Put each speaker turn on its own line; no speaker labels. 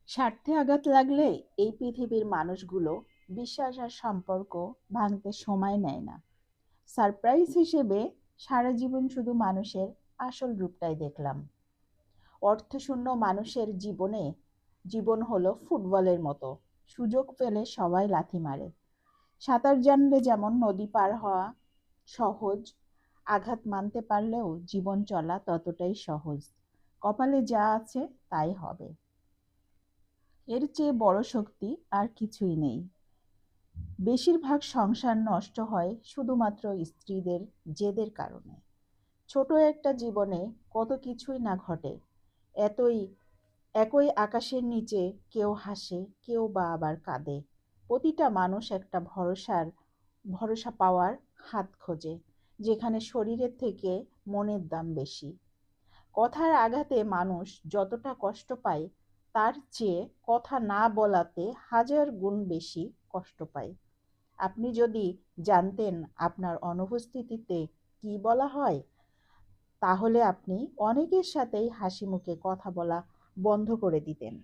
স্বার্থে আঘাত লাগলে এই পৃথিবীর মানুষগুলো বিশ্বাস আর সম্পর্ক ভাঙতে সময় নেয় না। সারপ্রাইজ হিসেবে সারা জীবন শুধু মানুষের আসল রূপটাই দেখলাম। অর্থশূন্য মানুষের জীবন হলো ফুটবলের মতো, সুযোগ পেলে সবাই লাথি মারে। সাঁতার জানলে যেমন নদী পার হওয়া সহজ, আঘাত মানতে পারলেও জীবন চলা ততটাই সহজ। কপালে যা আছে তাই হবে, এর চেয়ে বড় শক্তি আর কিছুই নেই। বেশিরভাগ সংসার নষ্ট হয় শুধুমাত্র স্ত্রীদের জেদের কারণে। ছোট একটা জীবনে কত কিছুই না ঘটে। এতই একই আকাশের নিচে কেউ হাসে, কেউ বা আবার কাঁদে। প্রতিটা মানুষ একটা ভরসা পাওয়ার হাত খোঁজে, যেখানে শরীরের থেকে মনের দাম বেশি। কথার আঘাতে মানুষ যতটা কষ্ট পায়, তার চেয়ে কথা না বলাতে হাজার গুণ বেশি কষ্ট পায়। আপনি যদি জানতেন আপনার অনুপস্থিতিতে কি বলা হয়, তাহলে আপনি অনেকের সাথেই হাসিমুখে কথা বলা বন্ধ করে দিতেন।